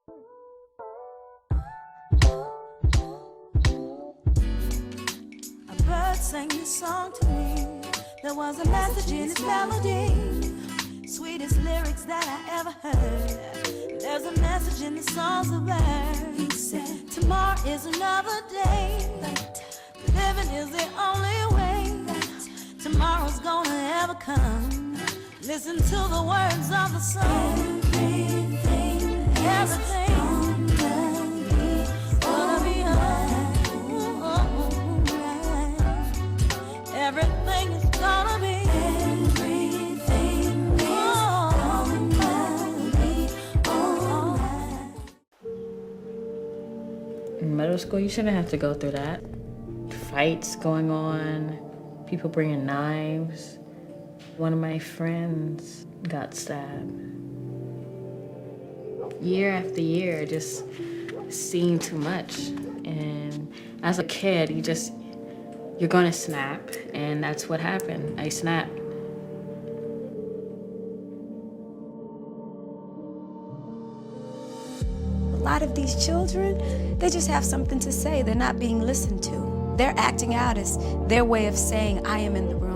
A bird sang this song to me. There was a message in its melody, sweetest lyrics that I ever heard. There's a message in the songs of birds. He said, tomorrow is another day, but living is the only way that tomorrow's gonna ever come. Listen to the words of the song. Everything gonna be alright. Everything is gonna be. Everything is gonna be alright. In middle school, you shouldn't have to go through that. Fights going on, people bringing knives. One of my friends got stabbed. Year after year, just seeing too much. And as a kid, you're gonna snap, and that's what happened. I snapped. A lot of these children, they just have something to say. They're not being listened to. They're acting out as their way of saying, I am in the room.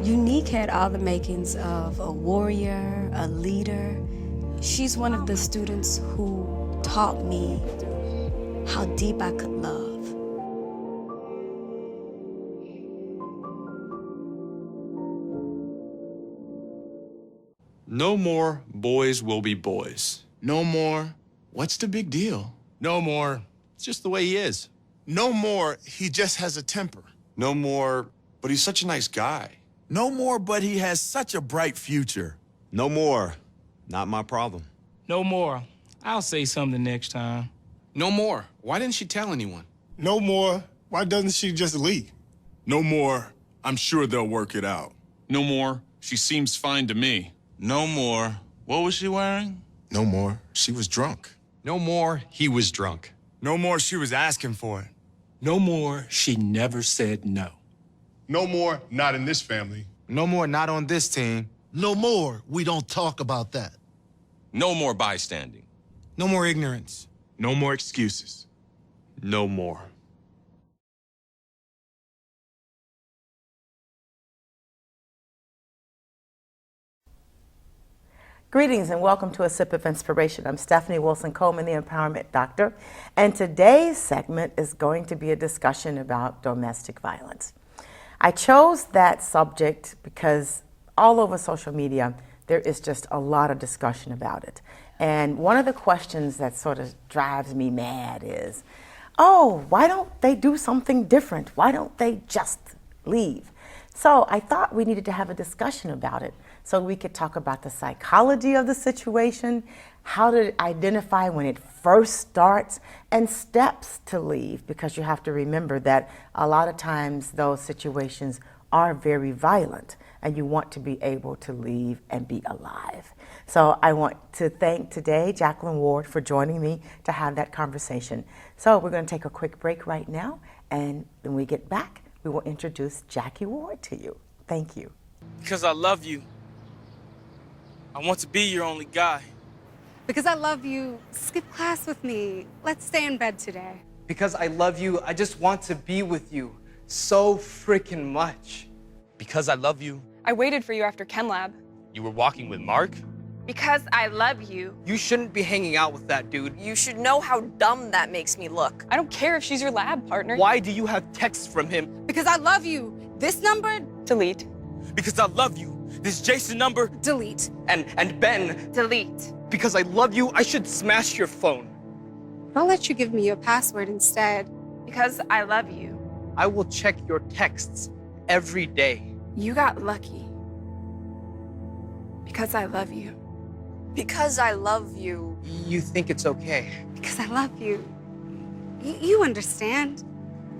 Unique had all the makings of a warrior, a leader. She's one of the students who taught me how deep I could love. No more boys will be boys. No more. What's the big deal? No more. It's just the way he is. No more. He just has a temper. No more, but he's such a nice guy. No more, but he has such a bright future. No more. Not my problem. No more. I'll say something next time. No more. Why didn't she tell anyone? No more. Why doesn't she just leave? No more. I'm sure they'll work it out. No more. She seems fine to me. No more. What was she wearing? No more. She was drunk. No more. He was drunk. No more. She was asking for it. No more. She never said no. No more, not in this family. No more, not on this team. No more. We don't talk about that. No more bystanding. No more ignorance. No more excuses. No more. Greetings and welcome to A Sip of Inspiration. I'm Stephanie Wilson-Coleman, the Empowerment Doctor, and today's segment is going to be a discussion about domestic violence. I chose that subject because all over social media there is just a lot of discussion about it. And one of the questions that sort of drives me mad is, oh, why don't they do something different? Why don't they just leave? So I thought we needed to have a discussion about it so we could talk about the psychology of the situation, how to identify when it first starts, and steps to leave, because you have to remember that a lot of times those situations are very violent and you want to be able to leave and be alive. So I want to thank today Jacqueline Ward for joining me to have that conversation. So we're going to take a quick break right now, and when we get back, we will introduce Jackie Ward to you. Thank you. Because I love you. I want to be your only guy. Because I love you, skip class with me. Let's stay in bed today. Because I love you, I just want to be with you so freaking much. Because I love you. I waited for you after Chem Lab. You were walking with Mark? Because I love you. You shouldn't be hanging out with that dude. You should know how dumb that makes me look. I don't care if she's your lab partner. Why do you have texts from him? Because I love you. This number? Delete. Because I love you. This Jason number? Delete. And Ben? Delete. Because I love you, I should smash your phone. I'll let you give me your password instead. Because I love you. I will check your texts every day. You got lucky. Because I love you. Because I love you. You think it's okay. Because I love you. You understand.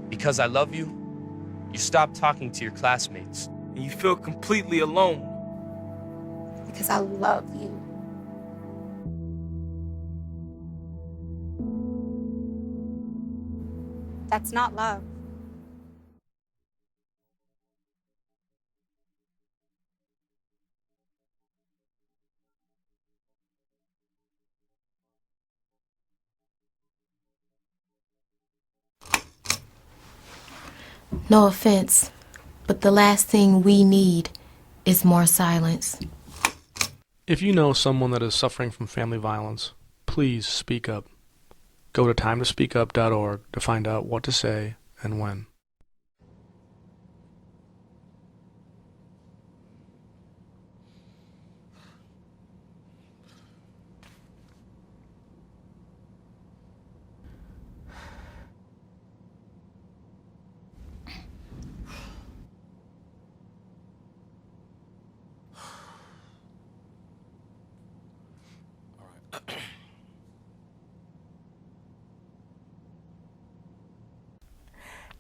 Because I love you, you stop talking to your classmates. And you feel completely alone. Because I love you. That's not love. No offense, but the last thing we need is more silence. If you know someone that is suffering from family violence, please speak up. Go to timetospeakup.org to find out what to say and when.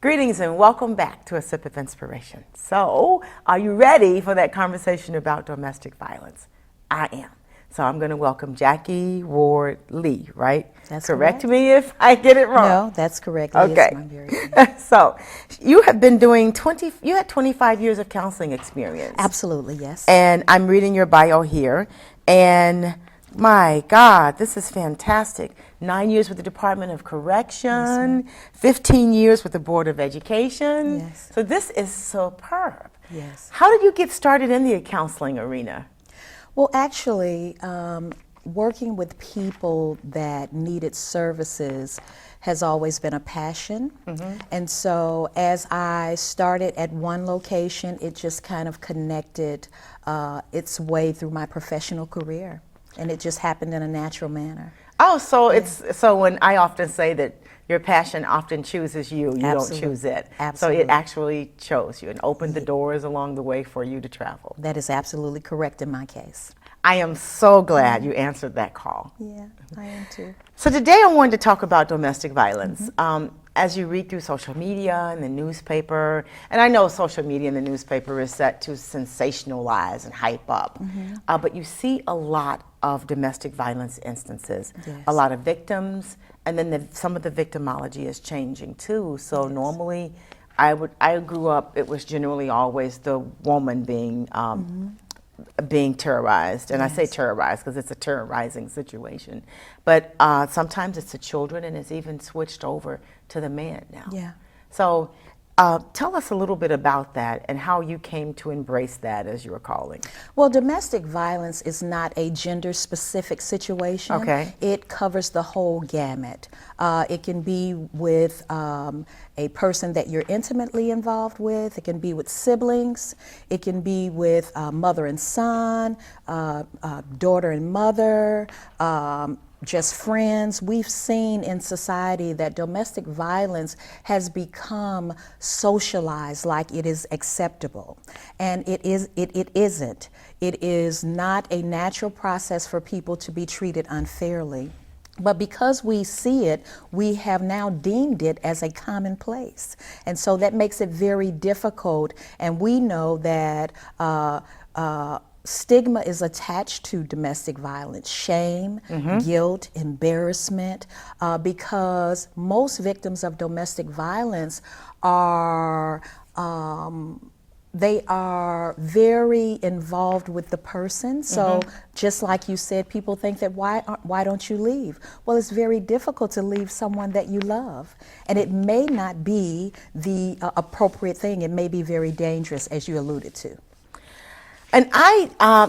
Greetings and welcome back to A Sip of Inspiration. So, are you ready for that conversation about domestic violence? I am. So I'm going to welcome Jackie Ward Lee, right? That's correct. correct. Me if I get it wrong. No, that's correct. Okay. So, you have been doing 25 years of counseling experience. Absolutely, yes. And I'm reading your bio here, and my God, this is fantastic. 9 years with the Department of Correction, yes, 15 years with the Board of Education. Yes. So this is superb. Yes. How did you get started in the counseling arena? Well, actually, working with people that needed services has always been a passion. Mm-hmm. And so as I started at one location, it just kind of connected its way through my professional career. And it just happened in a natural manner. Oh, so it's so when I often say that your passion often chooses you, you Absolutely. don't choose it. Absolutely. So it actually chose you and opened the doors along the way for you to travel. That is absolutely correct in my case. I am so glad you answered that call. Yeah, I am too. So today I wanted to talk about domestic violence. Mm-hmm. As you read through social media and the newspaper, and I know social media and the newspaper is set to sensationalize and hype up, mm-hmm. But you see a lot of domestic violence instances, yes. A lot of victims, and then some of the victimology is changing too. So yes. Normally, I grew up, it was generally always the woman being being terrorized, and yes. I say terrorized because it's a terrorizing situation, but sometimes it's the children, and it's even switched over to the man now. Yeah. So tell us a little bit about that and how you came to embrace that as your calling. Well, domestic violence is not a gender-specific situation. Okay. It covers the whole gamut. It can be with a person that you're intimately involved with. It can be with siblings. It can be with mother and son, daughter and mother, just friends. We've seen in society that domestic violence has become socialized like it is acceptable. And it isn't. It is not a natural process for people to be treated unfairly. But because we see it, we have now deemed it as a commonplace. And so that makes it very difficult. And we know that stigma is attached to domestic violence, shame, mm-hmm. guilt, embarrassment, because most victims of domestic violence are they are very involved with the person. So mm-hmm. just like you said, people think that why don't you leave? Well, it's very difficult to leave someone that you love. And it may not be the appropriate thing. It may be very dangerous, as you alluded to. And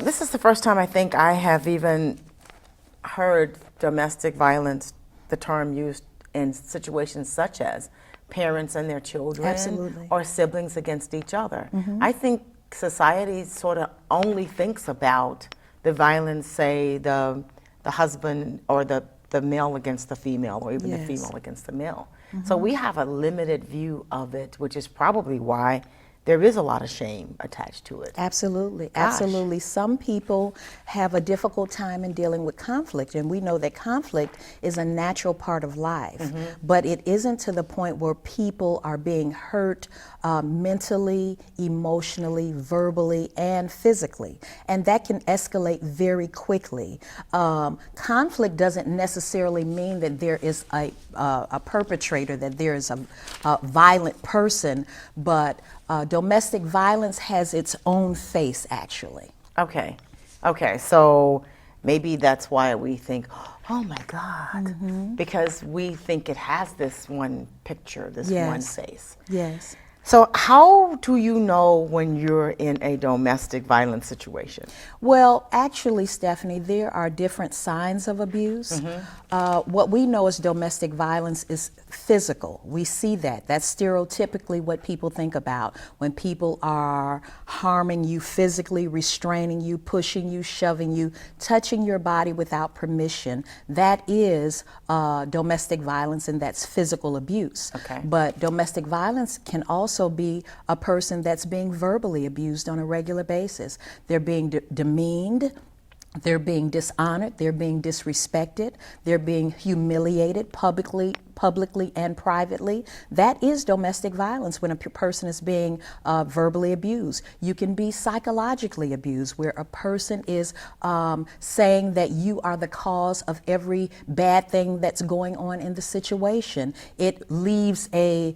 this is the first time I think I have even heard domestic violence, the term used in situations such as parents and their children, absolutely. Or siblings against each other. Mm-hmm. I think society sort of only thinks about the violence, say the husband or the male against the female, or even yes. the female against the male. Mm-hmm. So we have a limited view of it, which is probably why there is a lot of shame attached to it. Absolutely, Gosh. Absolutely. Some people have a difficult time in dealing with conflict, and we know that conflict is a natural part of life, mm-hmm. but it isn't to the point where people are being hurt mentally, emotionally, verbally, and physically, and that can escalate very quickly. Conflict doesn't necessarily mean that there is a perpetrator, that there is a violent person, but domestic violence has its own face, actually. Okay, so maybe that's why we think, oh my God, mm-hmm. because we think it has this one picture, this yes. one face. Yes. So how do you know when you're in a domestic violence situation? Well, actually, Stephanie, there are different signs of abuse. What we know as domestic violence is physical. We see that. That's stereotypically what people think about when people are harming you physically, restraining you, pushing you, shoving you, touching your body without permission. That is domestic violence, and that's physical abuse. Okay. But domestic violence can also be a person that's being verbally abused on a regular basis. They're being demeaned, they're being dishonored, they're being disrespected, they're being humiliated publicly and privately. That is domestic violence when a person is being verbally abused. You can be psychologically abused, where a person is saying that you are the cause of every bad thing that's going on in the situation. It leaves a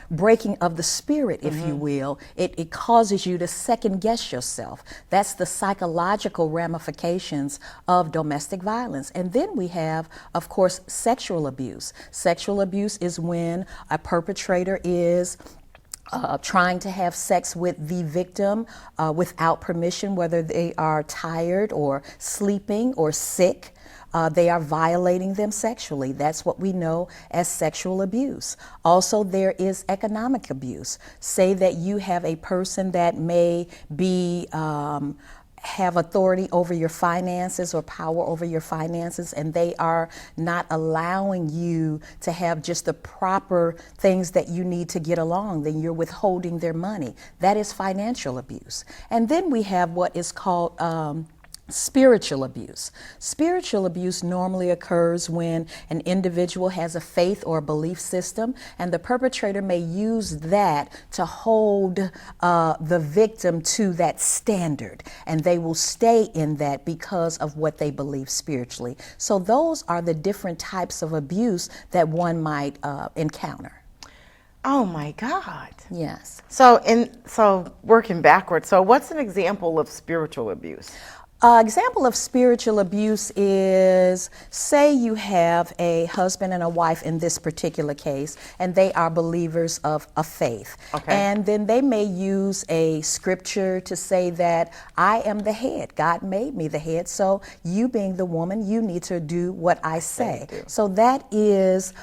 breaking of the spirit, if you will. It causes you to second guess yourself. That's the psychological ramifications of domestic violence. And then we have, of course, sexual abuse. Sexual abuse is when a perpetrator is trying to have sex with the victim without permission, whether they are tired or sleeping or sick. They are violating them sexually. That's what we know as sexual abuse. Also, there is economic abuse. Say that you have a person that may be have authority over your finances or power over your finances, and they are not allowing you to have just the proper things that you need to get along, then you're withholding their money. That is financial abuse. And then we have what is called spiritual abuse. Spiritual abuse normally occurs when an individual has a faith or a belief system, and the perpetrator may use that to hold the victim to that standard, and they will stay in that because of what they believe spiritually. So those are the different types of abuse that one might encounter. Oh my God. Yes. So working backwards, so what's an example of spiritual abuse? Example of spiritual abuse is, say you have a husband and a wife in this particular case, and they are believers of faith. Okay. And then they may use a scripture to say that I am the head. God made me the head, so you being the woman, you need to do what I say. So that is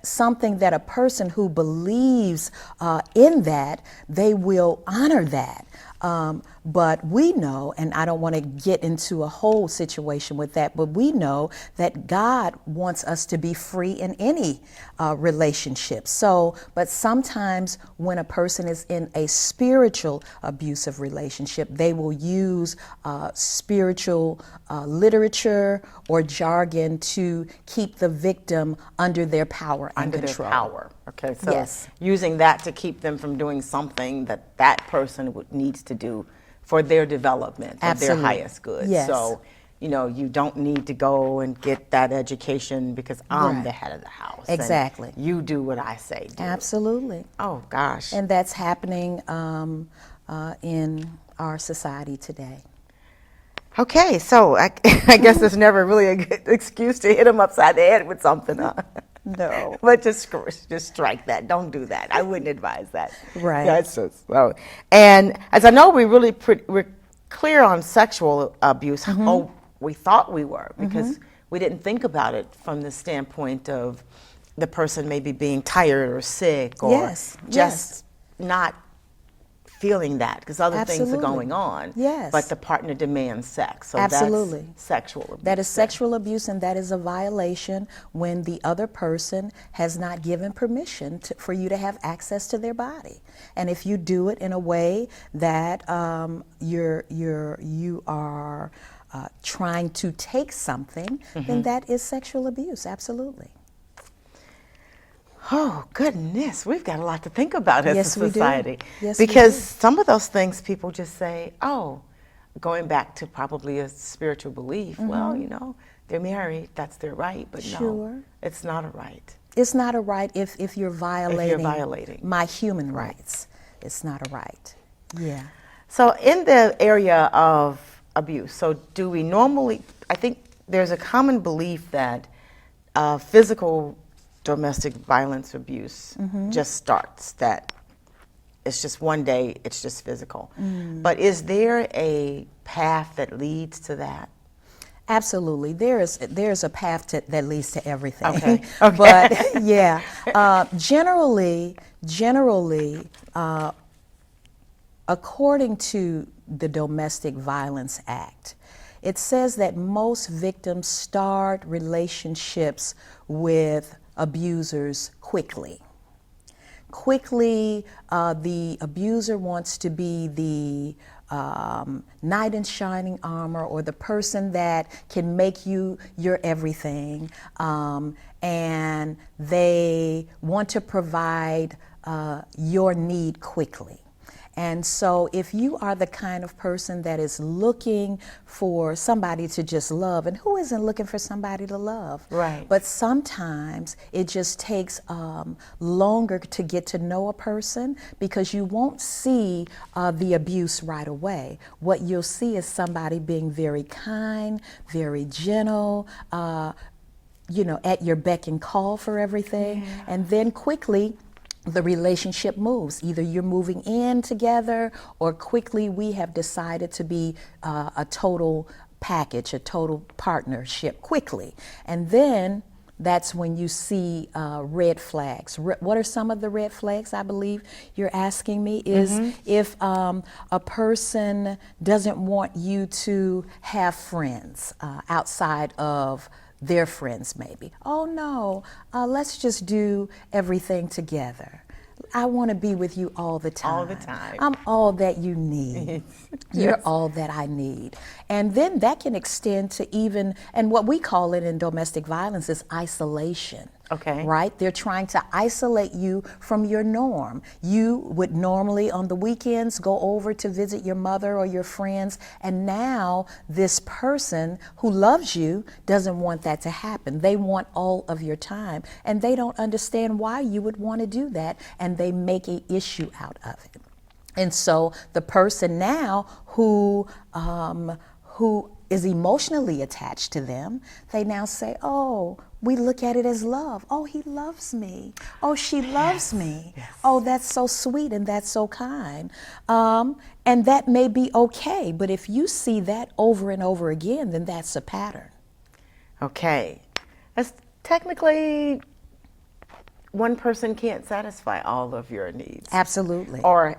something that a person who believes in that, they will honor that. But we know, and I don't want to get into a whole situation with that, but we know that God wants us to be free in any relationship. So, but sometimes when a person is in a spiritual abusive relationship, they will use spiritual literature or jargon to keep the victim under their power and control. Their power. Okay, so yes. Using that to keep them from doing something that that person needs to do for their development, for their highest good. Yes. So, you know, you don't need to go and get that education because I'm the head of the house. Exactly. And you do what I say do. Absolutely. Oh, gosh. And that's happening in our society today. Okay, so I guess there's never really a good excuse to hit them upside the head with something. No. But just strike that. Don't do that. I wouldn't advise that. Right. That's just, so. And as I know, we're clear on sexual abuse. Oh, we thought we were, because we didn't think about it from the standpoint of the person maybe being tired or sick or just not feeling that because other things are going on. Yes. But the partner demands sex. So Absolutely. That's sexual abuse. That is sexual abuse, and that is a violation when the other person has not given permission for you to have access to their body. And if you do it in a way that you are trying to take something, then that is sexual abuse. Absolutely. Oh, goodness. We've got a lot to think about as a society. Yes, because we do. some of those things people just say, oh, going back to probably a spiritual belief, well, you know, they're married, that's their right. But no, it's not a right. It's not a right if you're violating, my human Right. rights. It's not a right. Yeah. So in the area of abuse, so do we normally, I think there's a common belief that physical domestic violence abuse just starts, that it's just one day, it's just physical. But is there a path that leads to that? Absolutely. There's a path that leads to everything. Okay. But yeah, generally, according to the Domestic Violence Act, it says that most victims start relationships with abusers quickly. Quickly, the abuser wants to be the knight in shining armor, or the person that can make you your everything, and they want to provide your need quickly. And so if you are the kind of person that is looking for somebody to just love, and who isn't looking for somebody to love? Right. But sometimes it just takes longer to get to know a person, because you won't see the abuse right away. What you'll see is somebody being very kind, very gentle, at your beck and call for everything. Yeah. And then quickly, the relationship moves. Either you're moving in together, or quickly we have decided to be a total package, a total partnership quickly. And then that's when you see red flags. What are some of the red flags, I believe you're asking me, is if a person doesn't want you to have friends outside of their friends maybe. Oh no, let's just do everything together. I want to be with you all the time. All the time. I'm all that you need. You're all that I need. And then that can extend to even, and what we call it in domestic violence is isolation. Okay. Right? They're trying to isolate you from your norm. You would normally on the weekends go over to visit your mother or your friends, and now this person who loves you doesn't want that to happen. They want all of your time, and they don't understand why you would want to do that, and they make an issue out of it. And so the person now who is emotionally attached to them, they now say, oh, we look at it as love. Oh, he loves me. Oh, she loves me. Yes. Oh, that's so sweet and that's so kind. And that may be okay, but if you see that over and over again, then that's a pattern. Okay. That's technically, one person can't satisfy all of your needs. Absolutely. Or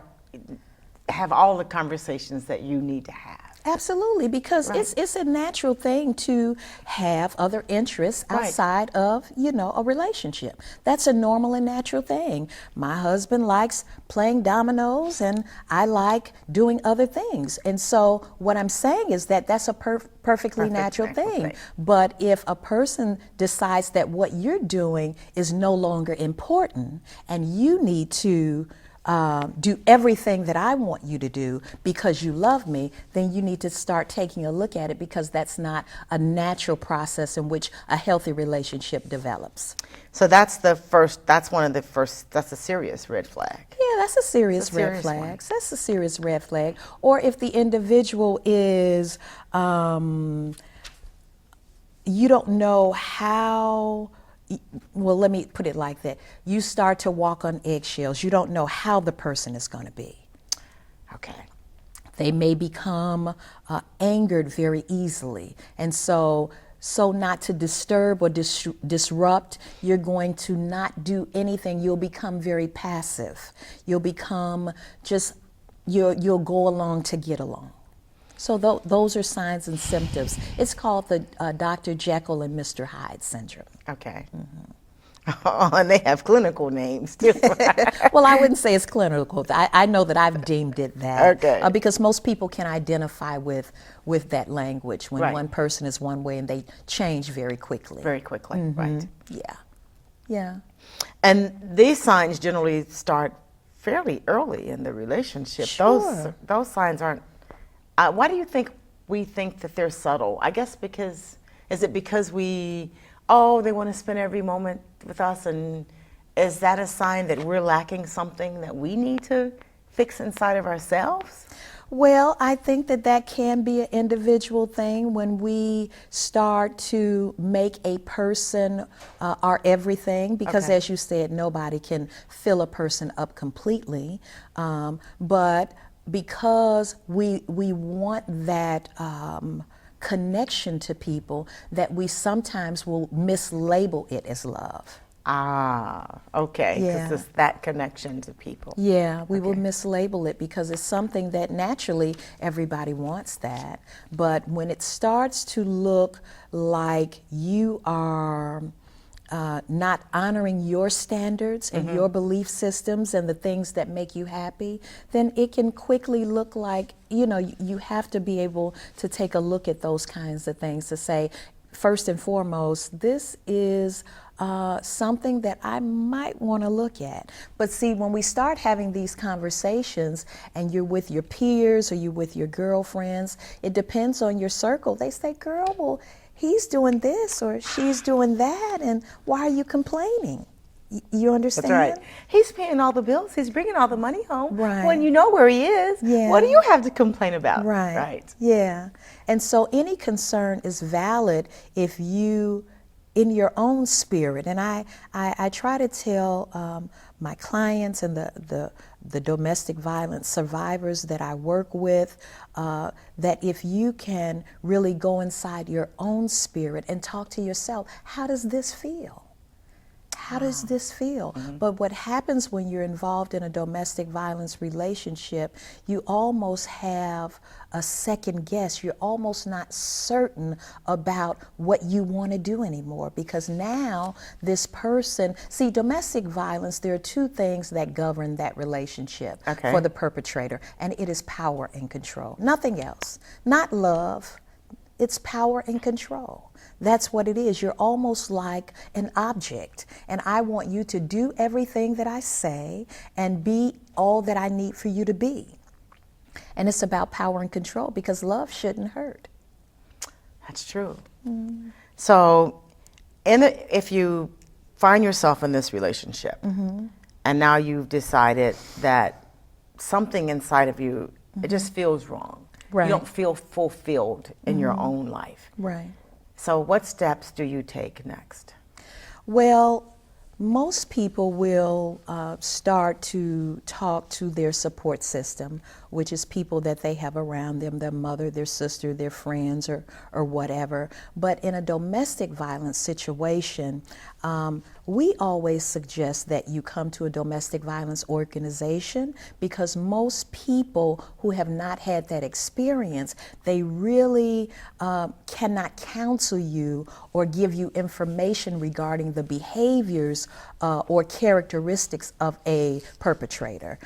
have all the conversations that you need to have. Absolutely, because it's a natural thing to have other interests outside of, a relationship. That's a normal and natural thing. My husband likes playing dominoes, and I like doing other things. And so what I'm saying is that that's a perfectly natural thing. But if a person decides that what you're doing is no longer important, and you need to do everything that I want you to do because you love me, then you need to start taking a look at it, because that's not a natural process in which a healthy relationship develops. So that's a serious red flag. Yeah, that's a serious red flag. That's a serious red flag. Or if the individual is, you don't know how. Well, let me put it like that. You start to walk on eggshells. You don't know how the person is going to be. Okay. They may become angered very easily. And so not to disturb or disrupt, you're going to not do anything. You'll become very passive. You'll become you'll go along to get along. So those are signs and symptoms. It's called the Dr. Jekyll and Mr. Hyde syndrome. Okay. Oh, and they have clinical names too. Well, I wouldn't say it's clinical. I know that I've deemed it that. Okay. Because most people can identify with that language when one person is one way and they change very quickly. Very quickly, right. Yeah. Yeah. And these signs generally start fairly early in the relationship. Sure. Those signs aren't. Why do you think we think that they're subtle? I guess because they want to spend every moment with us, and is that a sign that we're lacking something that we need to fix inside of ourselves? Well, I think that that can be an individual thing when we start to make a person our everything, because Okay. as you said, nobody can fill a person up completely. But because we want that connection to people, that we sometimes will mislabel it as love. Ah, okay, because Yeah. it's that connection to people. Yeah, we will mislabel it because it's something that naturally everybody wants that. But when it starts to look like you are not honoring your standards and your belief systems and the things that make you happy, then it can quickly look like, you have to be able to take a look at those kinds of things to say, first and foremost, this is something that I might want to look at. But see, when we start having these conversations and you're with your peers or you're with your girlfriends, it depends on your circle. They say, girl, well, he's doing this or she's doing that, and why are you complaining? You understand? That's right. He's paying all the bills. He's bringing all the money home. Right. When you know where he is, Yeah. what do you have to complain about? Right. Right. Yeah. And so any concern is valid if you, in your own spirit, and I try to tell my clients and the domestic violence survivors that I work with that if you can really go inside your own spirit and talk to yourself, how does this feel? How does this feel? But what happens when you're involved in a domestic violence relationship, you almost have a second guess. You're almost not certain about what you want to do anymore, because now this person, see, domestic violence, there are two things that govern that relationship for the perpetrator, and it is power and control. Nothing else. Not love. It's power and control. That's what it is. You're almost like an object, and I want you to do everything that I say and be all that I need for you to be. And it's about power and control, because love shouldn't hurt. That's true. So if you find yourself in this relationship and now you've decided that something inside of you, it just feels wrong. Right. You don't feel fulfilled in your own life. Right. So what steps do you take next? Well, most people will start to talk to their support system, which is people that they have around them, their mother, their sister, their friends, or whatever. But in a domestic violence situation, we always suggest that you come to a domestic violence organization, because most people who have not had that experience, they really cannot counsel you or give you information regarding the behaviors or characteristics of a perpetrator.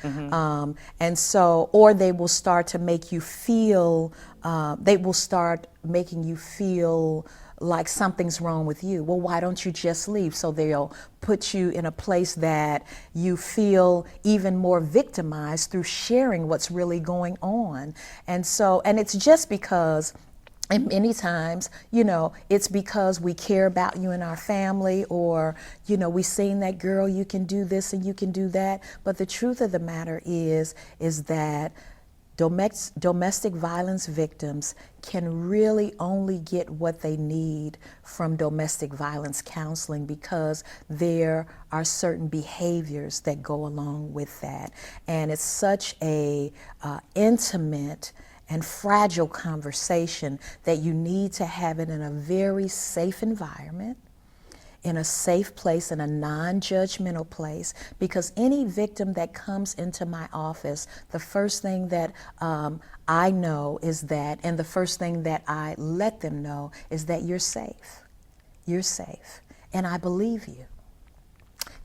And so, or they will start to make you feel, they will start making you feel like something's wrong with you. Well, why don't you just leave? So they'll put you in a place that you feel even more victimized through sharing what's really going on. And so, and it's just because, and many times, it's because we care about you and our family, or, we've seen that girl, you can do this and you can do that. But the truth of the matter is that domestic violence victims can really only get what they need from domestic violence counseling, because there are certain behaviors that go along with that. And it's such a intimate and fragile conversation that you need to have it in a very safe environment, in a safe place, in a non-judgmental place, because any victim that comes into my office, the first thing that I know is that, and the first thing that I let them know is that you're safe. You're safe. And I believe you.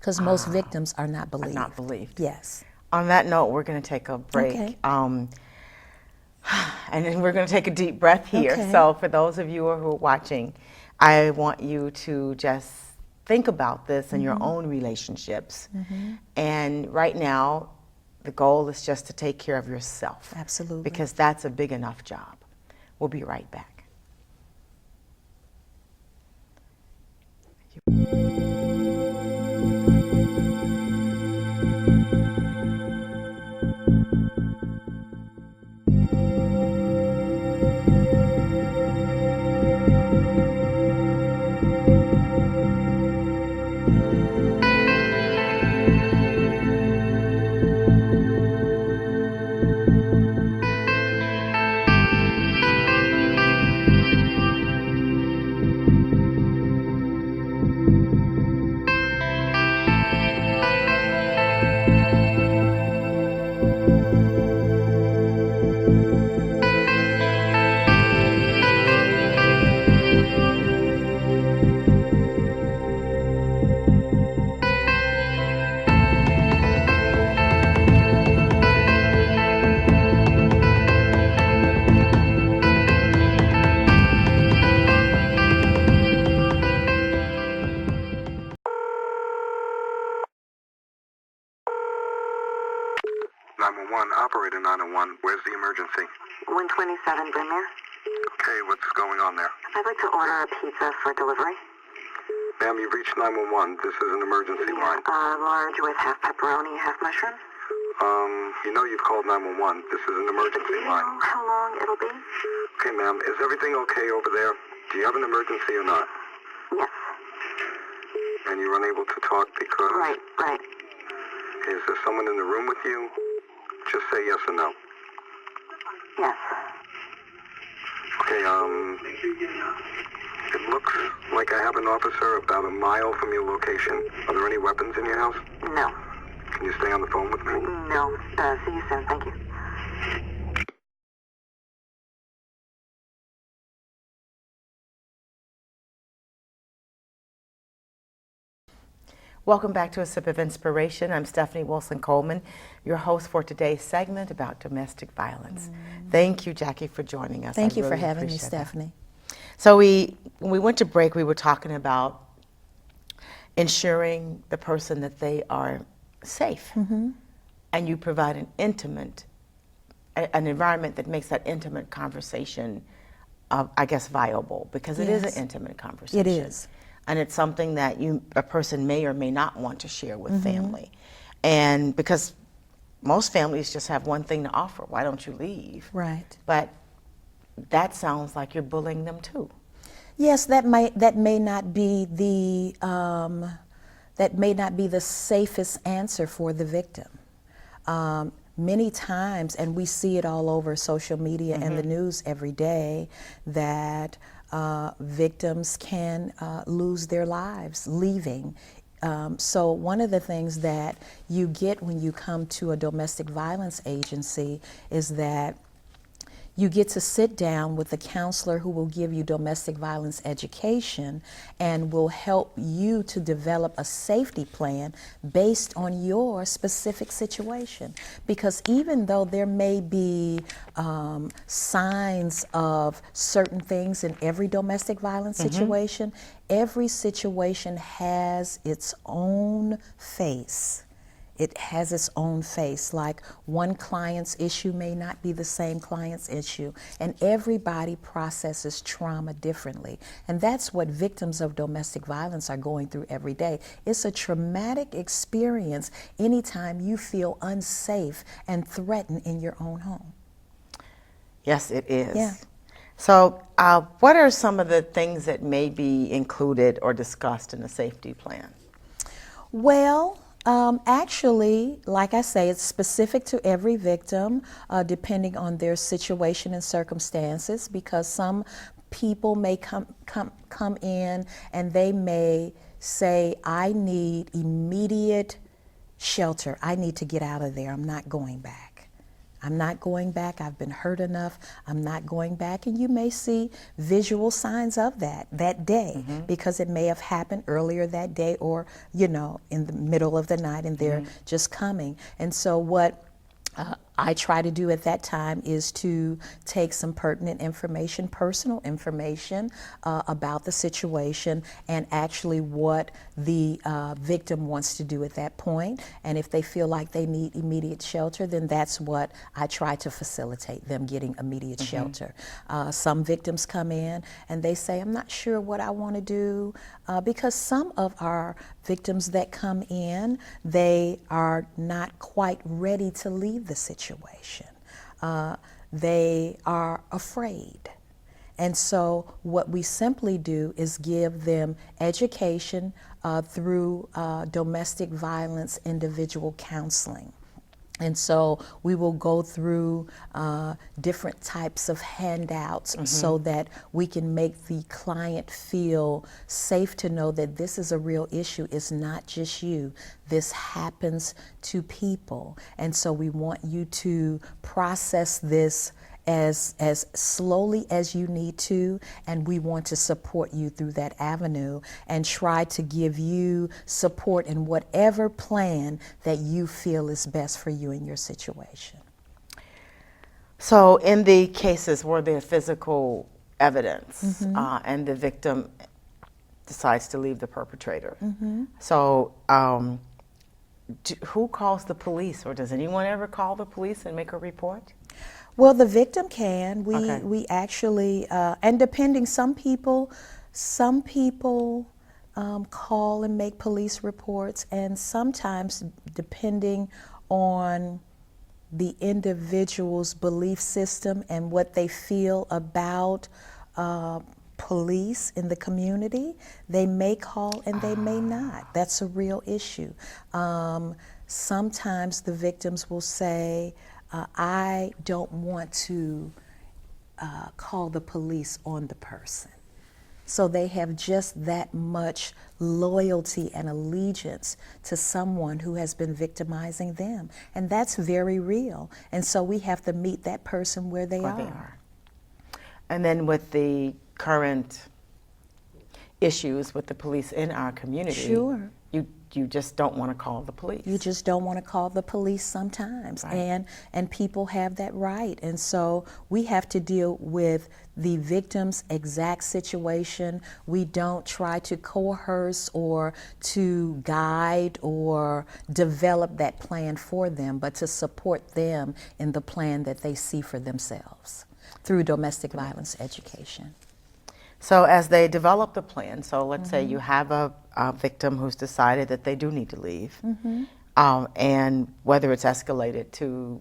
Because most victims are not believed. Not believed. Yes. On that note, we're going to take a break. Okay. And then we're going to take a deep breath here. Okay. So for those of you who are watching, I want you to just think about this in your own relationships. And right now, the goal is just to take care of yourself. Absolutely. Because that's a big enough job. We'll be right back. Operator 901, where's the emergency? 127 Brynmere. Okay, what's going on there? I'd like to order a pizza for delivery. Ma'am, you've reached 911. This is an emergency line. Large with half pepperoni, half mushroom. You know you've called 911. This is an emergency Do you line. know how long it'll be? Okay, ma'am, is everything okay over there? Do you have an emergency or not? Yes. And you're unable to talk because... Right. Is there someone in the room with you? Just say yes or no. Yes. Okay, it looks like I have an officer about a mile from your location. Are there any weapons in your house? No. Can you stay on the phone with me? No. See you soon. Thank you. Welcome back to A Sip of Inspiration. I'm Stephanie Wilson-Coleman, your host for today's segment about domestic violence. Thank you, Jackie, for joining us. Thank you really for having me, appreciate that. Stephanie. So when we went to break, we were talking about ensuring the person that they are safe. And you provide an environment that makes that intimate conversation, I guess, viable, because it is an intimate conversation. It is. And it's something that a person may or may not want to share with family. And because most families just have one thing to offer, why don't you leave? Right. But that sounds like you're bullying them too. Yes, that may not be the safest answer for the victim. Many times, and we see it all over social media and the news every day, that victims can lose their lives leaving. So one of the things that you get when you come to a domestic violence agency is that you get to sit down with a counselor who will give you domestic violence education and will help you to develop a safety plan based on your specific situation. Because even though there may be signs of certain things in every domestic violence situation, every situation has its own face. It has its own face. Like one client's issue may not be the same client's issue, and everybody processes trauma differently. And that's what victims of domestic violence are going through every day. It's a traumatic experience anytime you feel unsafe and threatened in your own home. Yes, it is. Yeah. So what are some of the things that may be included or discussed in a safety plan? Well, actually, like I say, it's specific to every victim, depending on their situation and circumstances, because some people may come in and they may say, I need immediate shelter. I need to get out of there. I'm not going back. I'm not going back. I've been hurt enough. I'm not going back. And you may see visual signs of that day, because it may have happened earlier that day, or, in the middle of the night, and they're just coming. And so what I try to do at that time is to take some pertinent information, personal information about the situation, and actually what the victim wants to do at that point. And if they feel like they need immediate shelter, then that's what I try to facilitate, them getting immediate shelter. Some victims come in and they say, I'm not sure what I want to do, because some of our victims that come in, they are not quite ready to leave the situation. They are afraid. And so what we simply do is give them education through domestic violence individual counseling. And so we will go through different types of handouts so that we can make the client feel safe to know that this is a real issue. It's not just you. This happens to people. And so we want you to process this as slowly as you need to, and we want to support you through that avenue and try to give you support in whatever plan that you feel is best for you in your situation. So in the cases where there's physical evidence and the victim decides to leave the perpetrator, so who calls the police, or does anyone ever call the police and make a report? Well, the victim can. We actually, and depending, some people call and make police reports, and sometimes, depending on the individual's belief system and what they feel about police in the community, they may call and they may not. That's a real issue. Sometimes the victims will say, I don't want to call the police on the person. So they have just that much loyalty and allegiance to someone who has been victimizing them. And that's very real. And so we have to meet that person where they are. And then with the current issues with the police in our community, sure, you just don't want to call the police. You just don't want to call the police sometimes, right. And people have that right. And so we have to deal with the victim's exact situation. We don't try to coerce or to guide or develop that plan for them, but to support them in the plan that they see for themselves through domestic violence education. So as they develop the plan, so let's say you have a victim who's decided that they do need to leave, and whether it's escalated to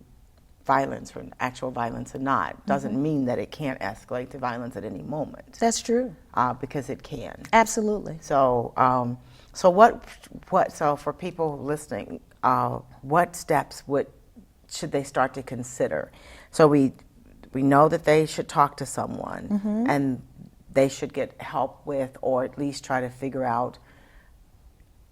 violence or actual violence or not, doesn't mean that it can't escalate to violence at any moment. That's true. Because it can. Absolutely. So, so for people listening, what steps should they start to consider? So we know that they should talk to someone, and they should get help with, or at least try to figure out,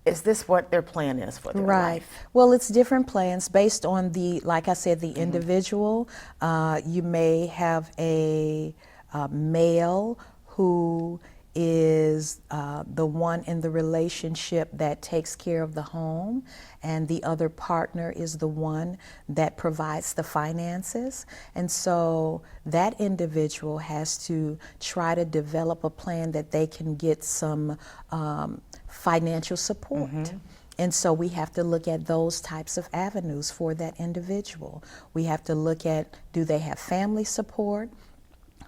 is this what their plan is for their life? Well, it's different plans based on like I said, the individual. You may have a male who is the one in the relationship that takes care of the home, and the other partner is the one that provides the finances. And so that individual has to try to develop a plan that they can get some financial support. And so we have to look at those types of avenues for that individual. We have to look at, do they have family support?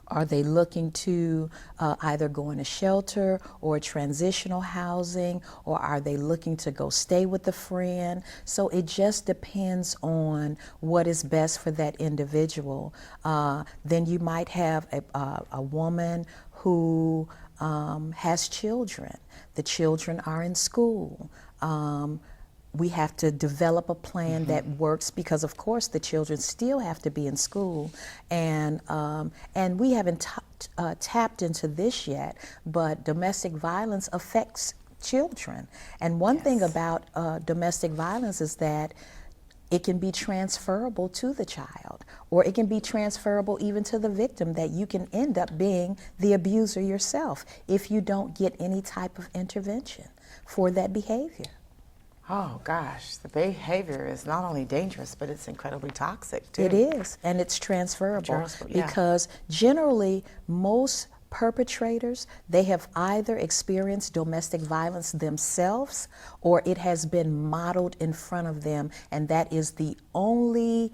Are they looking to either go in a shelter or transitional housing, or are they looking to go stay with a friend? So it just depends on what is best for that individual. Then you might have a woman who has children. The children are in school. We have to develop a plan that works, because of course the children still have to be in school, and we haven't tapped into this yet, but domestic violence affects children. And one thing about domestic violence is that it can be transferable to the child, or it can be transferable even to the victim, that you can end up being the abuser yourself if you don't get any type of intervention for that behavior. Oh gosh, the behavior is not only dangerous, but it's incredibly toxic too. It is, and it's transferable, because generally most perpetrators, they have either experienced domestic violence themselves, or it has been modeled in front of them, and that is the only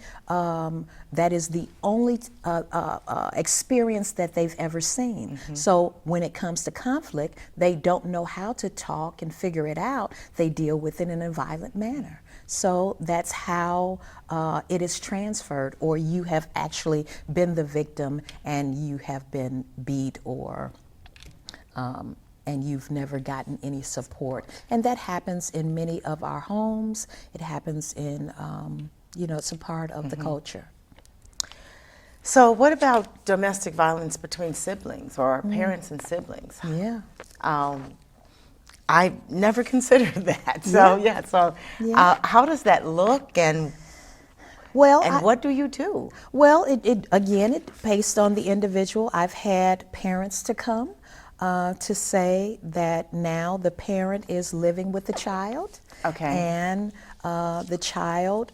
experience that they've ever seen. So when it comes to conflict, they don't know how to talk and figure it out. They deal with it in a violent manner. So that's how it is transferred, or you have actually been the victim and you have been beat, or and you've never gotten any support. And that happens in many of our homes. It happens in it's a part of the culture. So what about domestic violence between siblings or parents and siblings? Yeah. I never considered that. So how does that look, and what do you do? Well, it based on the individual. I've had parents to come to say that now the parent is living with the child. Okay. And the child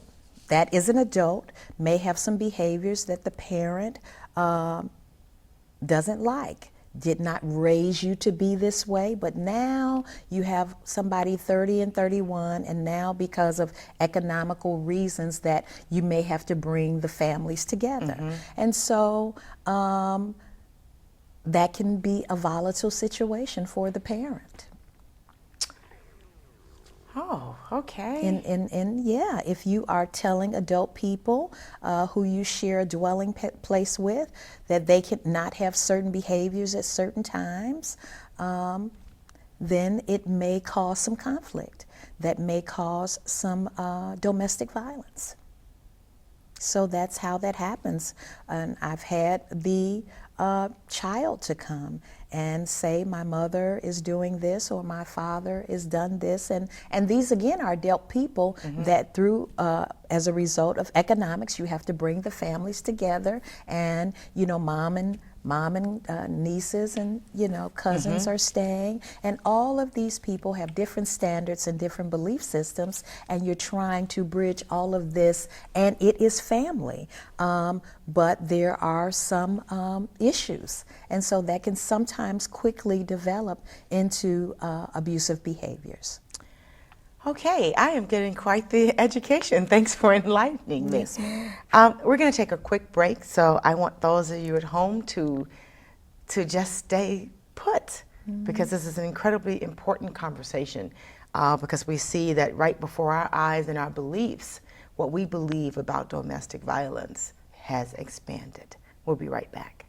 that is an adult may have some behaviors that the parent doesn't like. Did not raise you to be this way, but now you have somebody 30 and 31, and now because of economical reasons that you may have to bring the families together. And so that can be a volatile situation for the parent. Oh, okay. And yeah, if you are telling adult people who you share a dwelling place with that they cannot have certain behaviors at certain times, then it may cause some conflict. That may cause some domestic violence. So that's how that happens. And I've had the child to come and say, my mother is doing this or my father has done this. And these, again, are adult people that through, as a result of economics, you have to bring the families together, and, mom and nieces and, cousins are staying. And all of these people have different standards and different belief systems, and you're trying to bridge all of this, and it is family. But there are some issues, and so that can sometimes quickly develop into abusive behaviors. Okay, I am getting quite the education. Thanks for enlightening me. Yes, ma'am. We're going to take a quick break, so I want those of you at home to just stay put, because this is an incredibly important conversation, because we see that right before our eyes and our beliefs, what we believe about domestic violence has expanded. We'll be right back.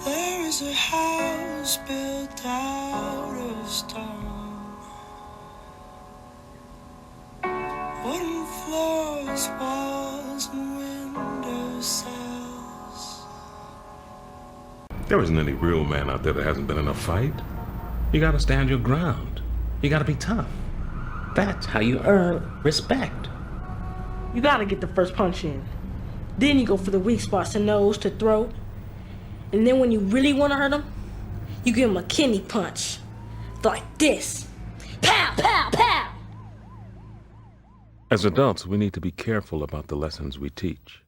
There is a house built out of stone, wooden floors, walls, and window sills. There isn't any real man out there that hasn't been in a fight. You gotta stand your ground. You gotta be tough. That's how you earn respect. You gotta get the first punch in. Then you go for the weak spots, the nose, to throat. And then when you really want to hurt them, you give them a kidney punch. Like this. Pow, pow, pow! As adults, we need to be careful about the lessons we teach.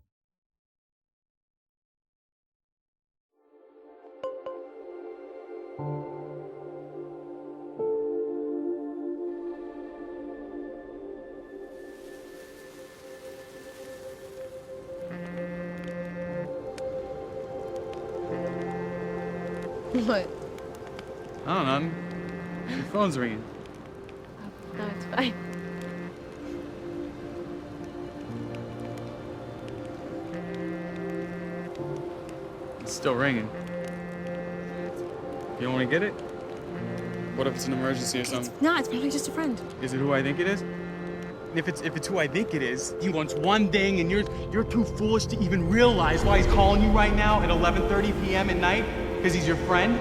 What? I don't know. Your phone's ringing. No, it's fine. It's still ringing. You don't want to get it? What if it's an emergency or something? No, it's probably just a friend. Is it who I think it is? If it's who I think it is, he wants one thing, and you're too foolish to even realize why he's calling you right now at 11:30 p.m. at night, because he's your friend.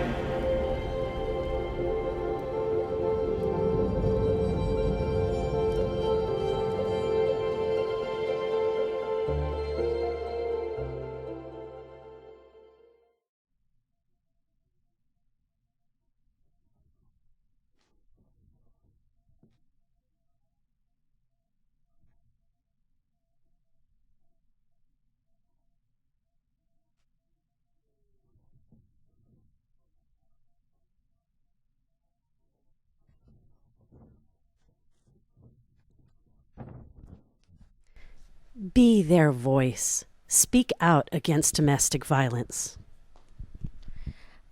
Be their voice. Speak out against domestic violence.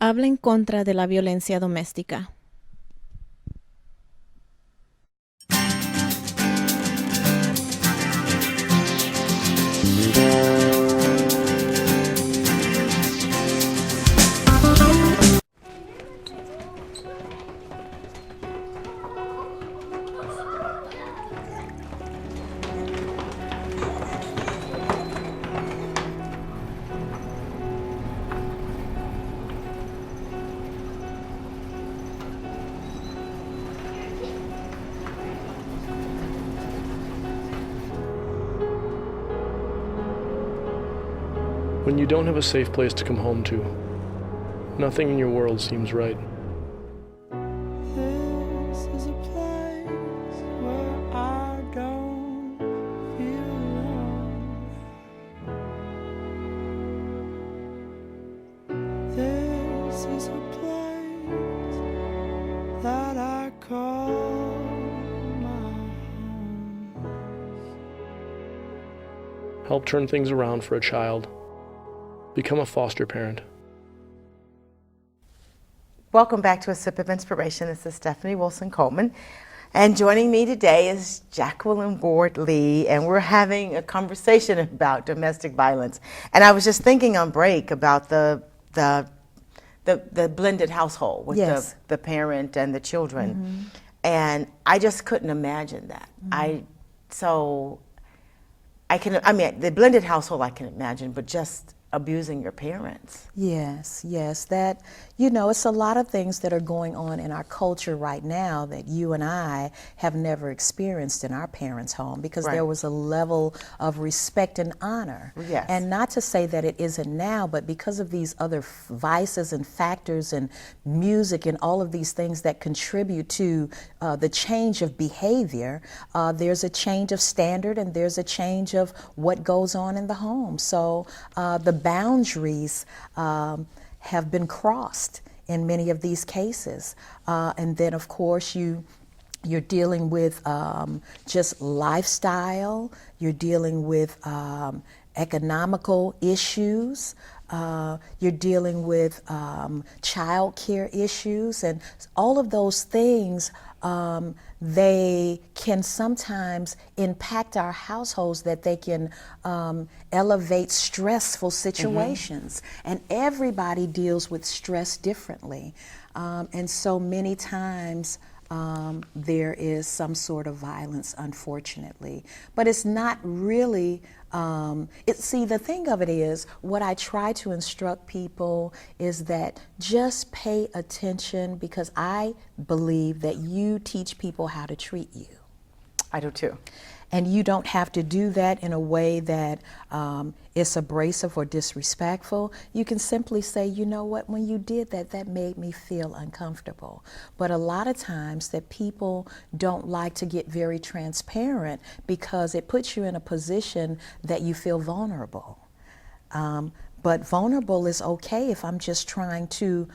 Habla en contra de la violencia doméstica. When you don't have a safe place to come home to, nothing in your world seems right. This is a place where I don't feel alone. This is a place that I call my home. Help turn things around for a child. Become a foster parent. Welcome back to A Sip of Inspiration. This is Stephanie Wilson-Coleman. And joining me today is Jacqueline Ward Lee, and we're having a conversation about domestic violence. And I was just thinking on break about the blended household with Yes. the parent and the children. Mm-hmm. And I just couldn't imagine that. The blended household I can imagine, but just abusing your parents. Yes, yes. That, it's a lot of things that are going on in our culture right now that you and I have never experienced in our parents' home, because there was a level of respect and honor. Yes. And not to say that it isn't now, but because of these other vices and factors and music and all of these things that contribute to the change of behavior, there's a change of standard and there's a change of what goes on in the home. So the boundaries have been crossed in many of these cases. And then, of course, you're dealing with just lifestyle, you're dealing with economical issues, you're dealing with child care issues, and all of those things, they can sometimes impact our households, that they can elevate stressful situations. And everybody deals with stress differently. And so many times there is some sort of violence, unfortunately. But it's not really, see, the thing of it is, what I try to instruct people is that just pay attention, because I believe that you teach people how to treat you. I do too. And you don't have to do that in a way that is abrasive or disrespectful. You can simply say, you know what, when you did that, that made me feel uncomfortable. But a lot of times that people don't like to get very transparent, because it puts you in a position that you feel vulnerable. But vulnerable is okay if I'm just trying to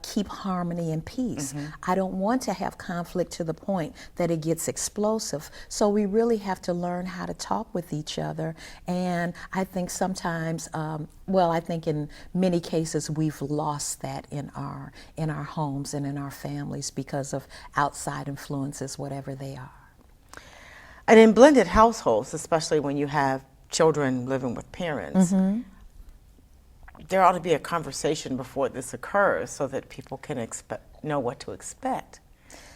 keep harmony and peace. I don't want to have conflict to the point that it gets explosive. So we really have to learn how to talk with each other. And I think sometimes, I think in many cases we've lost that in our homes and in our families because of outside influences, whatever they are. And in blended households, especially when you have children living with parents, there ought to be a conversation before this occurs so that people can know what to expect.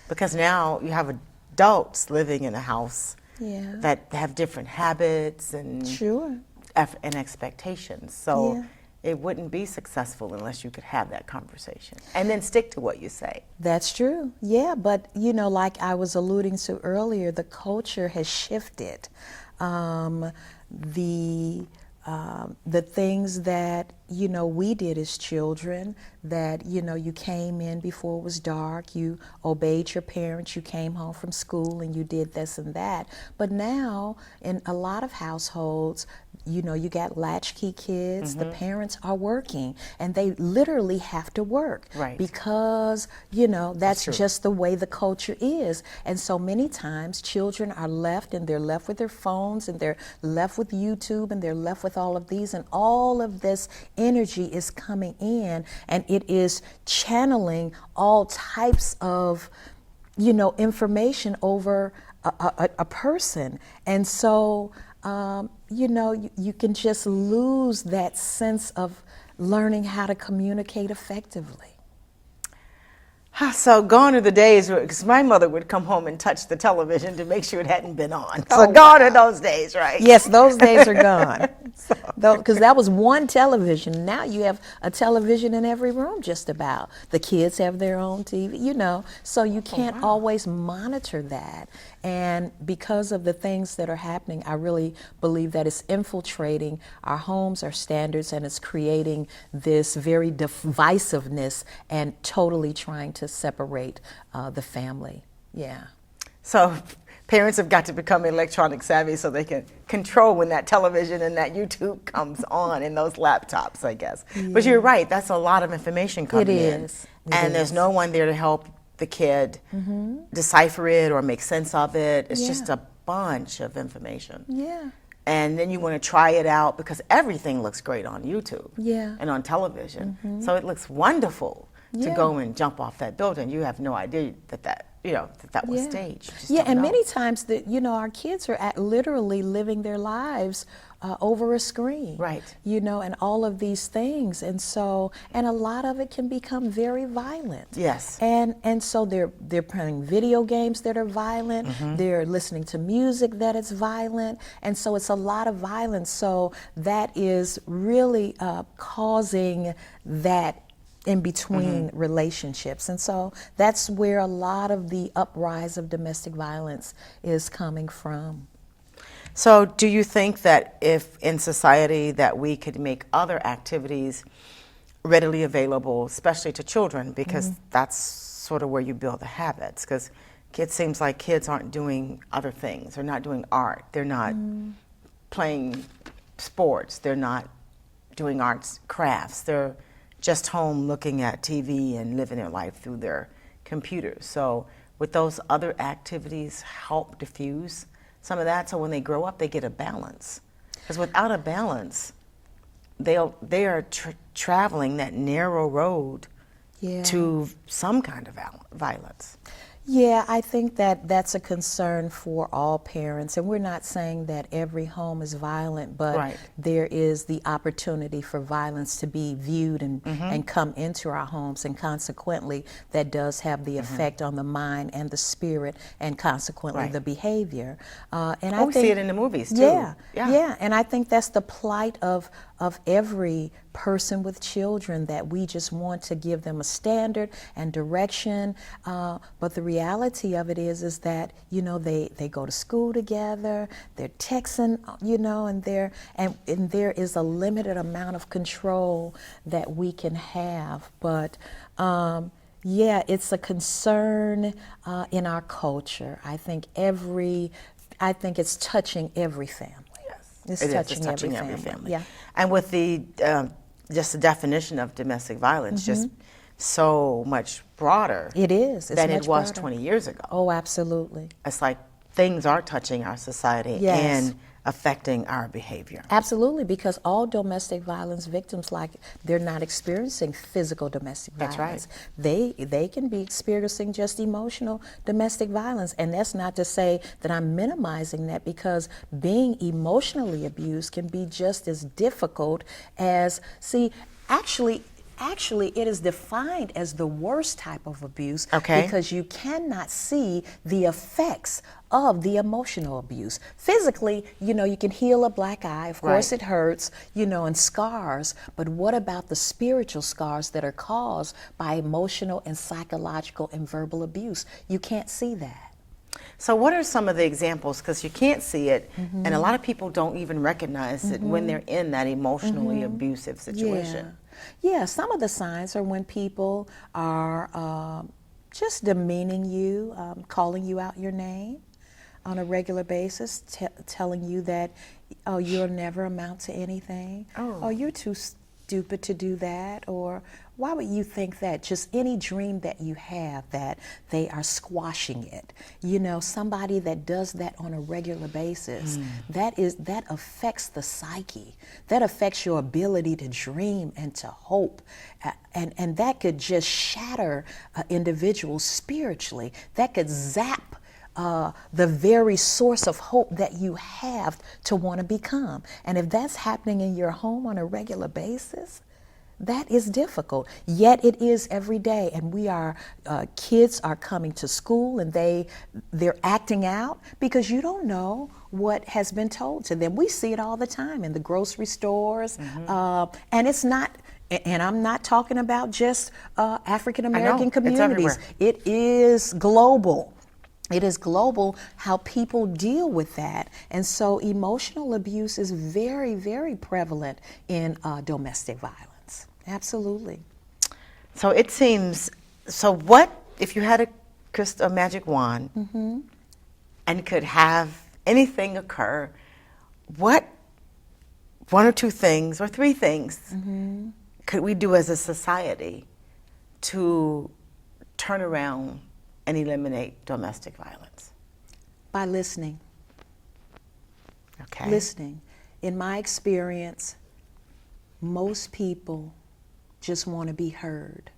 Because now you have adults living in a house that have different habits and and expectations. So it wouldn't be successful unless you could have that conversation and then stick to what you say. That's true. Yeah, but like I was alluding to earlier, the culture has shifted. The things that, we did as children, that, you came in before it was dark, you obeyed your parents, you came home from school and you did this and that. But now, in a lot of households, you got latchkey kids, the parents are working, and they literally have to work. Right. Because, that's just the way the culture is. And so many times children are left, and they're left with their phones, and they're left with YouTube, and they're left with all of these, and all of this energy is coming in, and it is channeling all types of, information over a person. And so, you can just lose that sense of learning how to communicate effectively. So gone are the days, because my mother would come home and touch the television to make sure it hadn't been on. So gone are those days, right? Yes, those days are gone. Because that was one television. Now you have a television in every room just about. The kids have their own TV, so you can't always monitor that. And because of the things that are happening, I really believe that it's infiltrating our homes, our standards, and it's creating this very divisiveness and totally trying to separate the family. Yeah. So parents have got to become electronic savvy so they can control when that television and that YouTube comes on in those laptops, I guess. Yeah. But you're right, that's a lot of information coming in. It is. There's no one there to help the kid decipher it or make sense of it. It's just a bunch of information. Yeah. And then you want to try it out because everything looks great on YouTube and on television. So it looks wonderful to go and jump off that building. You have no idea that was staged. And many times our kids are literally living their lives over a screen. Right. And all of these things. And so, and a lot of it can become very violent. Yes. And so they're playing video games that are violent. They're listening to music that is violent. And so it's a lot of violence. So that is really causing that in between relationships. And so that's where a lot of the uprise of domestic violence is coming from. So do you think that if in society that we could make other activities readily available, especially to children, because that's sort of where you build the habits, because it seems like kids aren't doing other things. They're not doing art. They're not playing sports. They're not doing arts, crafts. They're just home looking at TV and living their life through their computers. So would those other activities help diffuse some of that, so when they grow up they get a balance? Because without a balance, they are traveling that narrow road to some kind of violence. Yeah, I think that that's a concern for all parents, and we're not saying that every home is violent, but there is the opportunity for violence to be viewed and come into our homes, and consequently that does have the effect on the mind and the spirit, and consequently the behavior. And I we think, see it in the movies too. Yeah, and I think that's the plight of every person with children, that we just want to give them a standard and direction, but the reality of it is that they go to school together, they're texting, and there is a limited amount of control that we can have. But it's a concern in our culture. I think it's touching every family. It's touching every family. Yeah. And with the just the definition of domestic violence, just so much broader. It is. It's than much it was broader. 20 years ago. Oh, absolutely. It's like things are touching our society and affecting our behavior. Absolutely, because all domestic violence victims, they're not experiencing physical domestic violence. That's right. They can be experiencing just emotional domestic violence, and that's not to say that I'm minimizing that, because being emotionally abused can be just as difficult as, Actually, it is defined as the worst type of abuse because you cannot see the effects of the emotional abuse. Physically, you can heal a black eye. Of course, it hurts, and scars. But what about the spiritual scars that are caused by emotional and psychological and verbal abuse? You can't see that. So what are some of the examples? Because you can't see it, and a lot of people don't even recognize it when they're in that emotionally abusive situation. Yeah, some of the signs are when people are just demeaning you, calling you out your name on a regular basis, telling you that, you'll never amount to anything, you're too stupid to do that, or Why would you think that? Just any dream that you have, that they are squashing it. You know, somebody that does that on a regular basis, that affects the psyche. That affects your ability to dream and to hope. And that could just shatter individuals spiritually. That could zap the very source of hope that you have to want to become. And if that's happening in your home on a regular basis, that is difficult. Yet it is every day, and kids are coming to school and they're acting out because you don't know what has been told to them. We see it all the time in the grocery stores, and it's not. And I'm not talking about just African American communities. It is global. It is global how people deal with that. And so emotional abuse is very, very prevalent in domestic violence. Absolutely. So it seems, so what, if you had a magic wand and could have anything occur, what one or two things or three things could we do as a society to turn around and eliminate domestic violence? By listening. Okay. Listening. In my experience, most people just want to be heard.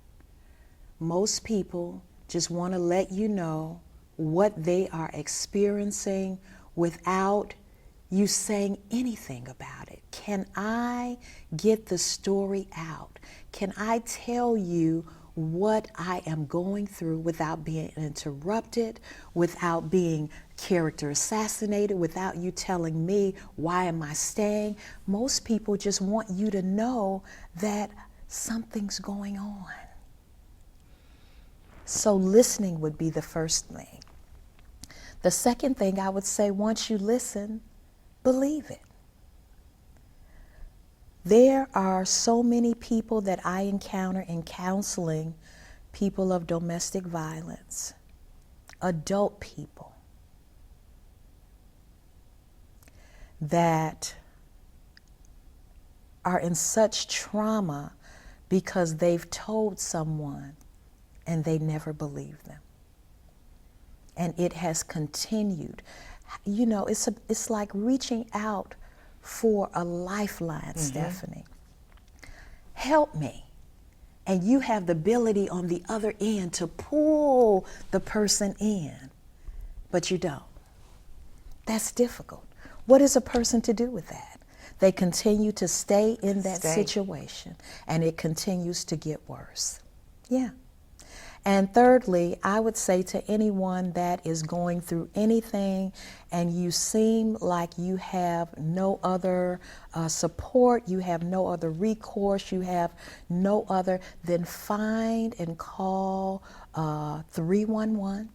Most people just want to let you know what they are experiencing without you saying anything about it. Can I get the story out? Can I tell you what I am going through without being interrupted, without being character assassinated, without you telling me why am I staying? Most people just want you to know that something's going on. So listening would be the first thing. The second thing I would say, once you listen, believe it. There are so many people that I encounter in counseling, people of domestic violence, adult people, that are in such trauma because they've told someone and they never believed them. And it has continued. You know, it's like reaching out for a lifeline, Stephanie. Help me. And you have the ability on the other end to pull the person in, but you don't. That's difficult. What is a person to do with that? They continue to stay in that situation, and it continues to get worse. Yeah. And thirdly, I would say to anyone that is going through anything and you seem like you have no other support, you have no other recourse, you have no other, then find and call 311.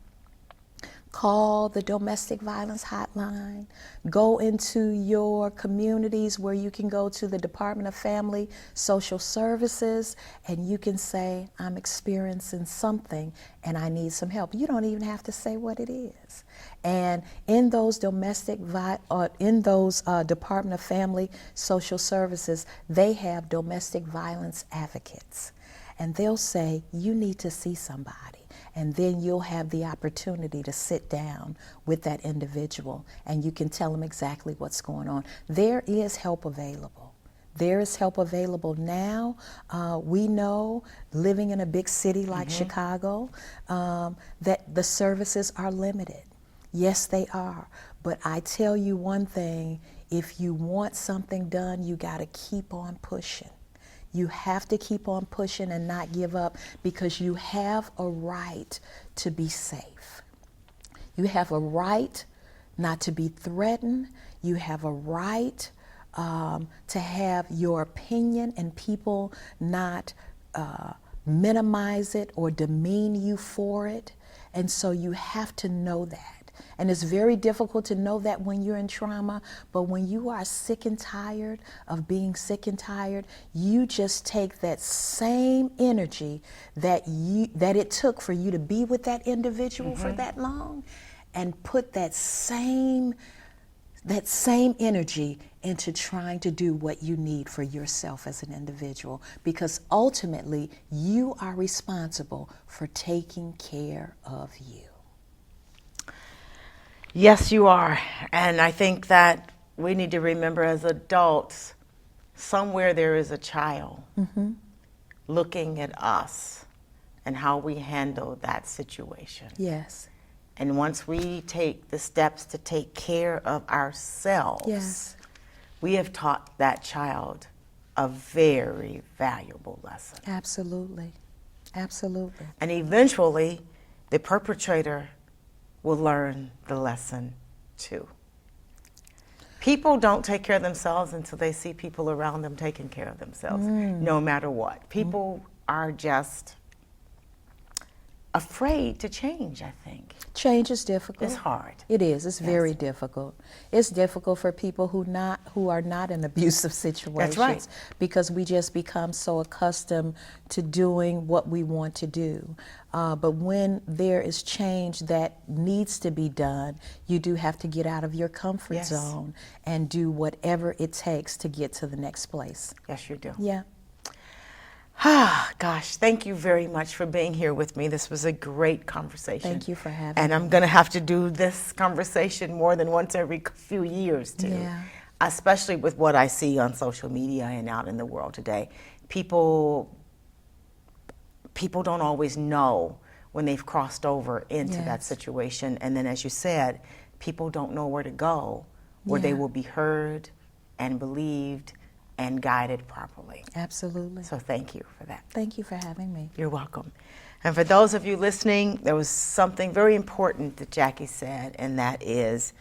Call the domestic violence hotline. Go into your communities where you can go to the Department of Family Social Services and you can say, I'm experiencing something and I need some help. You don't even have to say what it is. And in those Department of Family Social Services, they have domestic violence advocates. And they'll say, you need to see somebody. And then you'll have the opportunity to sit down with that individual and you can tell them exactly what's going on. There is help available. There is help available now. We know, living in a big city like Chicago, that the services are limited. Yes, they are. But I tell you one thing, if you want something done, you got to keep on pushing. You have to keep on pushing and not give up because you have a right to be safe. You have a right not to be threatened. You have a right to have your opinion and people not minimize it or demean you for it. And so you have to know that. And it's very difficult to know that when you're in trauma, but when you are sick and tired of being sick and tired, you just take that same energy that it took for you to be with that individual for that long and put that same energy into trying to do what you need for yourself as an individual, because ultimately you are responsible for taking care of you. Yes, you are. And I think that we need to remember as adults, somewhere there is a child looking at us and how we handle that situation. Yes. And once we take the steps to take care of ourselves, Yes. we have taught that child a very valuable lesson. Absolutely. Absolutely. And eventually, the perpetrator will learn the lesson too. People don't take care of themselves until they see people around them taking care of themselves, no matter what. People are just afraid to change, I think. Change is difficult. It's hard. It is. It's very difficult. It's difficult for people who are not in abusive situations. That's right. Because we just become so accustomed to doing what we want to do. But when there is change that needs to be done, you do have to get out of your comfort zone and do whatever it takes to get to the next place. Yes, you do. Yeah. Gosh, thank you very much for being here with me. This was a great conversation. Thank you for having me. And I'm going to have to do this conversation more than once every few years, too. Yeah. Especially with what I see on social media and out in the world today. People don't always know when they've crossed over into that situation. And then, as you said, people don't know where to go, where they will be heard and believed and guided properly. Absolutely. So thank you for that. Thank you for having me. You're welcome. And for those of you listening, there was something very important that Jackie said, and that is,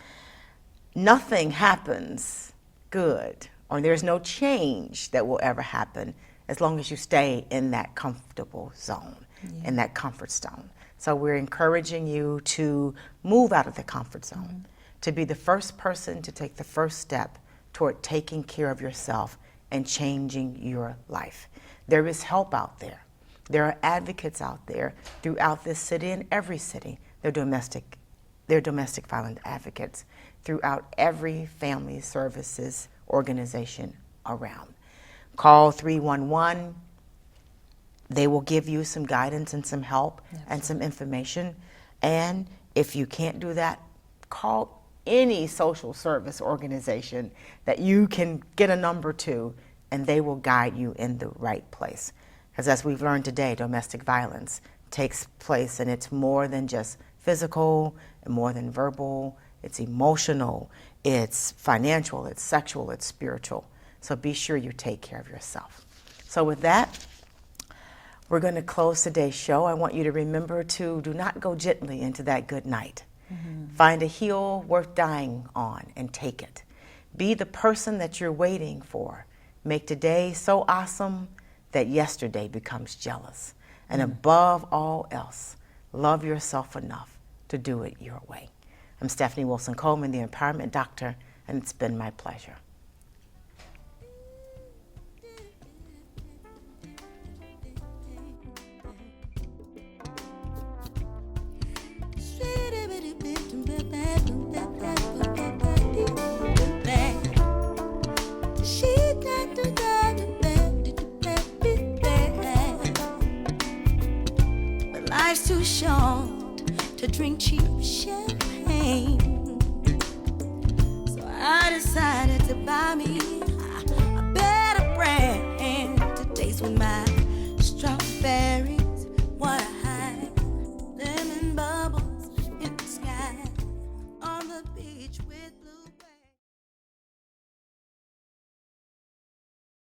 nothing happens good, or there's no change that will ever happen as long as you stay in that comfortable zone, in that comfort zone. So we're encouraging you to move out of the comfort zone, to be the first person to take the first step toward taking care of yourself and changing your life. There is help out there. There are advocates out there throughout this city and every city. They're domestic violence advocates throughout every family services organization around. Call 311. They will give you some guidance and some help and some information. And if you can't do that, call any social service organization that you can get a number to, and they will guide you in the right place. Because as we've learned today, domestic violence takes place, and it's more than just physical, and more than verbal, it's emotional, it's financial, it's sexual, it's spiritual. So be sure you take care of yourself. So with that, we're going to close today's show. I want you to remember to do not go gently into that good night. Find a heel worth dying on and take it. Be the person that you're waiting for. Make today so awesome that yesterday becomes jealous. And above all else, love yourself enough to do it your way. I'm Stephanie Wilson-Coleman, the Empowerment Doctor, and it's been my pleasure. Life's too short to drink cheap champagne, so I decided to buy me a better brand to taste with my strawberries. What a high, lemon bubbles in the sky, on the beach with